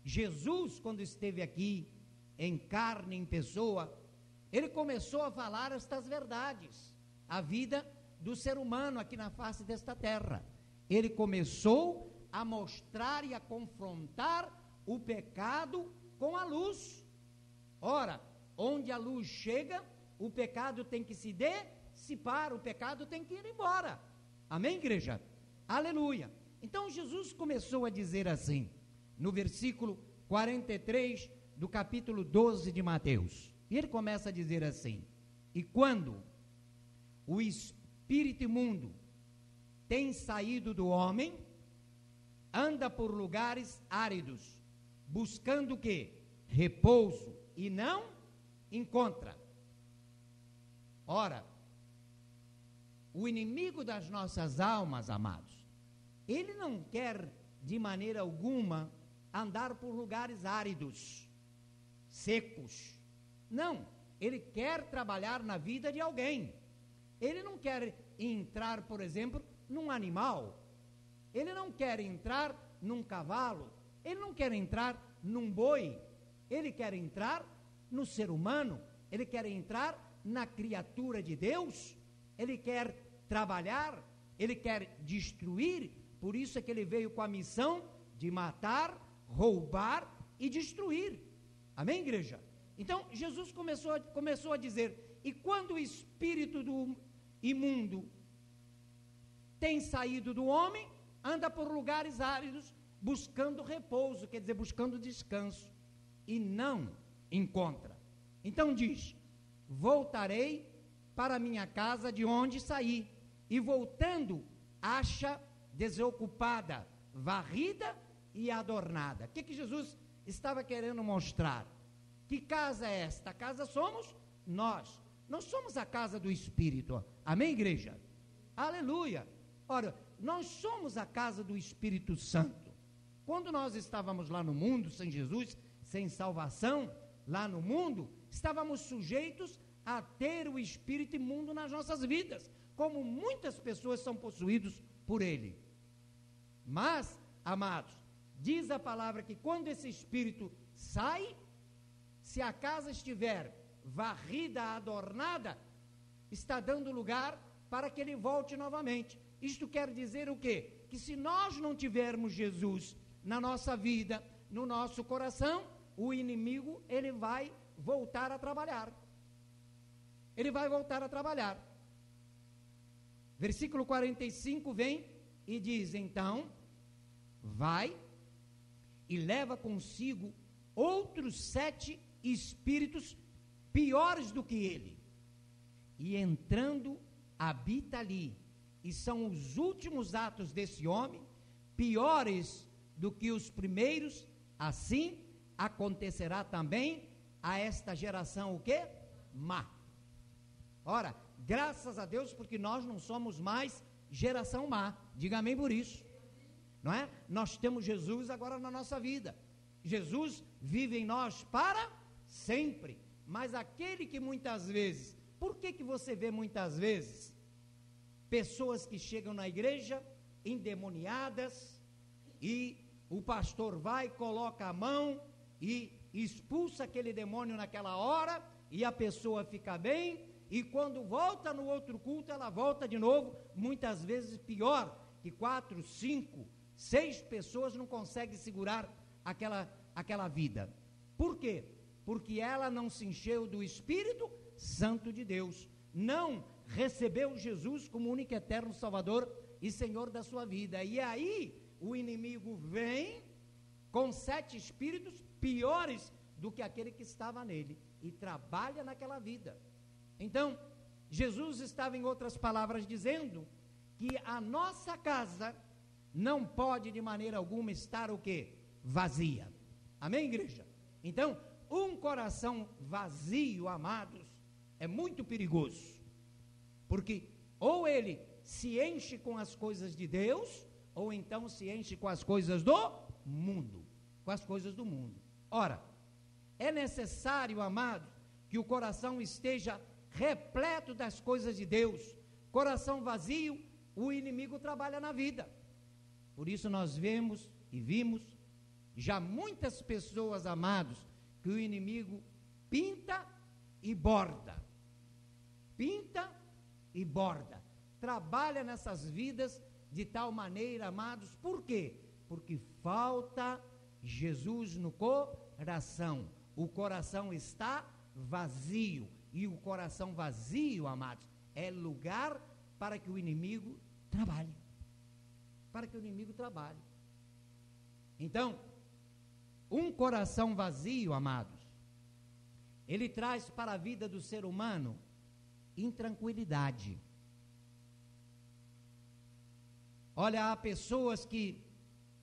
Jesus, quando esteve aqui, em carne, em pessoa, ele começou a falar estas verdades, a vida do ser humano aqui na face desta terra. Ele começou a mostrar e a confrontar o pecado com a luz. Ora, onde a luz chega, o pecado tem que se dissipar, o pecado tem que ir embora. Amém, igreja? Aleluia. Então Jesus começou a dizer assim, no versículo 43 do capítulo 12 de Mateus, e ele começa a dizer assim: e quando o espírito imundo tem saído do homem, anda por lugares áridos, buscando o quê? Repouso, e não encontra. Ora, o inimigo das nossas almas, amados, ele não quer de maneira alguma andar por lugares áridos, secos. Não, ele quer trabalhar na vida de alguém. Ele não quer entrar, por exemplo, num animal. Ele não quer entrar num cavalo. Ele não quer entrar num boi. Ele quer entrar no ser humano. Ele quer entrar na criatura de Deus. Ele quer trabalhar. Ele quer destruir. Por isso é que ele veio com a missão de matar, roubar e destruir. Amém, igreja? Então, Jesus começou a dizer, e quando o espírito do imundo tem saído do homem, anda por lugares áridos, buscando repouso, quer dizer, buscando descanso, e não encontra. Então diz, voltarei para minha casa de onde saí, e voltando, acha desocupada, varrida e adornada. O que Jesus estava querendo mostrar? Que casa é esta? A casa somos nós. Nós somos a casa do Espírito. Amém, igreja? Aleluia. Ora, nós somos a casa do Espírito Santo. Quando nós estávamos lá no mundo, sem Jesus, sem salvação, lá no mundo, estávamos sujeitos a ter o espírito imundo nas nossas vidas, como muitas pessoas são possuídos por ele. Mas, amados, diz a palavra que quando esse espírito sai, se a casa estiver varrida, adornada, está dando lugar para que ele volte novamente. Isto quer dizer o quê? Que se nós não tivermos Jesus na nossa vida, no nosso coração, o inimigo, ele vai voltar a trabalhar. Ele vai voltar a trabalhar. Versículo 45 vem e diz, então, vai e leva consigo outros 7 espíritos piores do que ele, e entrando habita ali, e são os últimos atos desse homem, piores do que os primeiros, assim acontecerá também a esta geração o quê? Má. Ora, graças a Deus, porque nós não somos mais geração má, diga amém por isso, não é? Nós temos Jesus agora na nossa vida, Jesus vive em nós para sempre, mas aquele que muitas vezes, por que você vê muitas vezes pessoas que chegam na igreja endemoniadas e o pastor vai, coloca a mão e expulsa aquele demônio naquela hora e a pessoa fica bem, e quando volta no outro culto ela volta de novo, muitas vezes pior, que 4, 5, 6 pessoas não conseguem segurar aquela vida. Por quê? Porque ela não se encheu do Espírito Santo de Deus, não recebeu Jesus como único e eterno Salvador e Senhor da sua vida, e aí o inimigo vem com 7 espíritos piores do que aquele que estava nele, e trabalha naquela vida. Então, Jesus estava, em outras palavras, dizendo que a nossa casa não pode de maneira alguma estar o quê? Vazia. Amém, igreja? Então, um coração vazio, amados, é muito perigoso, porque ou ele se enche com as coisas de Deus, ou então se enche com as coisas do mundo, com as coisas do mundo. Ora, é necessário, amados, que o coração esteja repleto das coisas de Deus. Coração vazio, o inimigo trabalha na vida. Por isso nós vemos e vimos Já muitas pessoas, amados, que o inimigo pinta e borda. Pinta e borda. Trabalha nessas vidas de tal maneira, amados, por quê? Porque falta Jesus no coração. O coração está vazio. E o coração vazio, amados, é lugar para que o inimigo trabalhe. Para que o inimigo trabalhe. Então, um coração vazio, amados, ele traz para a vida do ser humano intranquilidade. Olha, há pessoas que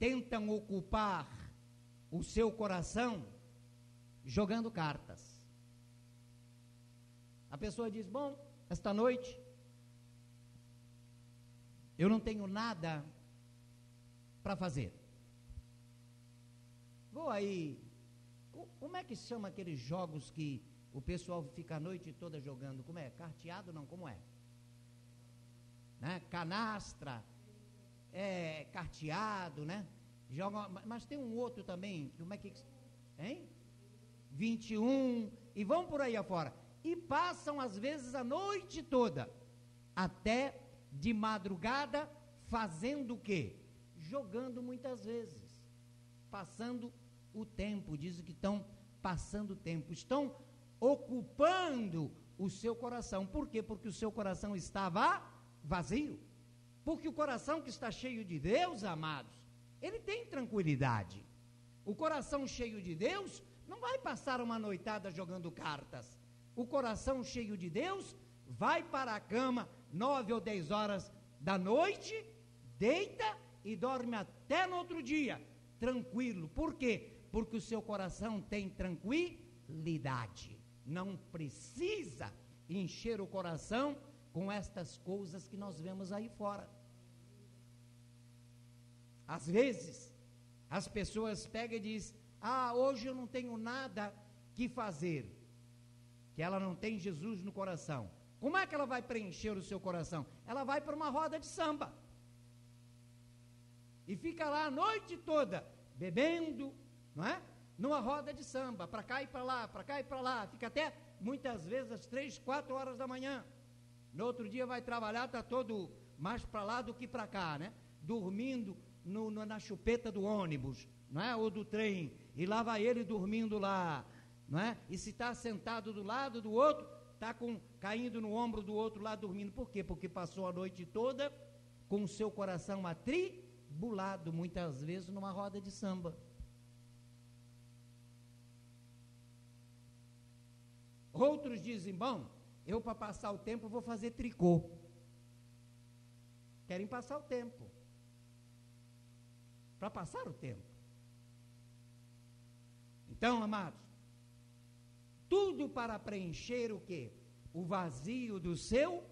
tentam ocupar o seu coração jogando cartas. A pessoa diz, bom, esta noite eu não tenho nada para fazer. Vou aí, como é que chama aqueles jogos que o pessoal fica a noite toda jogando? Como é? Carteado não, como é? Né? Canastra, carteado, né? Joga, mas tem um outro também, como é que... Hein? 21, e vão por aí afora. E passam às vezes a noite toda, até de madrugada, fazendo o quê? Jogando muitas vezes, passando o tempo, dizem que estão passando o tempo, estão ocupando o seu coração. Por quê? Porque o seu coração estava vazio. Porque o coração que está cheio de Deus, amados, ele tem tranquilidade. O coração cheio de Deus não vai passar uma noitada jogando cartas. O coração cheio de Deus vai para a cama 9 ou 10 horas da noite, deita e dorme até no outro dia, tranquilo. Por quê? Porque o seu coração tem tranquilidade. Não precisa encher o coração com estas coisas que nós vemos aí fora. Às vezes, as pessoas pegam e dizem, hoje eu não tenho nada que fazer, que ela não tem Jesus no coração. Como é que ela vai preencher o seu coração? Ela vai para uma roda de samba, e fica lá a noite toda, bebendo, não é? Numa roda de samba, para cá e para lá, para cá e para lá, fica até, muitas vezes, às 3, 4 horas da manhã. No outro dia vai trabalhar, está todo mais para lá do que para cá, né? Dormindo na chupeta do ônibus, não é? Ou do trem, e lá vai ele dormindo lá, não é? E se está sentado do lado do outro, está caindo no ombro do outro lá dormindo. Por quê? Porque passou a noite toda com o seu coração atribulado, muitas vezes numa roda de samba. Outros dizem, bom, eu para passar o tempo vou fazer tricô. Querem passar o tempo. Para passar o tempo. Então, amados, tudo para preencher o quê? O vazio do seu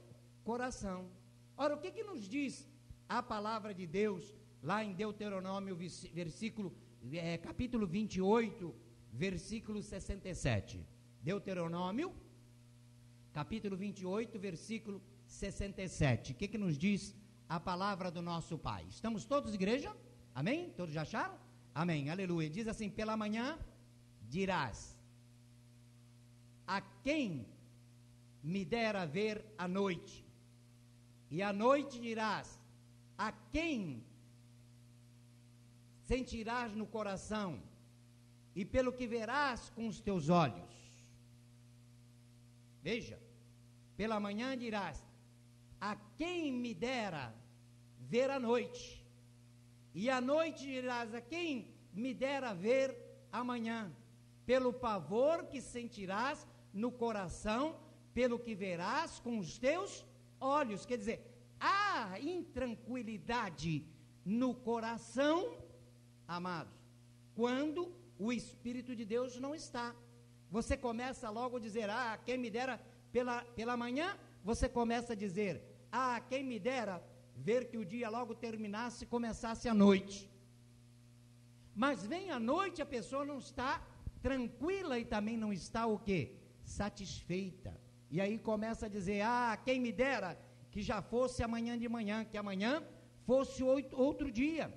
coração. Ora, o que nos diz a palavra de Deus lá em Deuteronômio, capítulo 28, versículo 67? Deuteronômio, capítulo 28, versículo 67. O que nos diz a palavra do nosso Pai? Estamos todos, igreja? Amém? Todos já acharam? Amém, aleluia. Diz assim, pela manhã dirás, a quem me dera ver a noite? E à noite dirás, a quem sentirás no coração? E pelo que verás com os teus olhos? Veja, pela manhã dirás, a quem me dera ver a noite? E à noite dirás, a quem me dera ver amanhã? Pelo pavor que sentirás no coração, pelo que verás com os teus olhos. Quer dizer, há intranquilidade no coração, amados, quando o Espírito de Deus não está. Você começa logo a dizer, quem me dera pela manhã, você começa a dizer, quem me dera ver que o dia logo terminasse e começasse a noite. Mas vem a noite, a pessoa não está tranquila e também não está o quê? Satisfeita. E aí começa a dizer, quem me dera que já fosse amanhã de manhã, que amanhã fosse outro dia.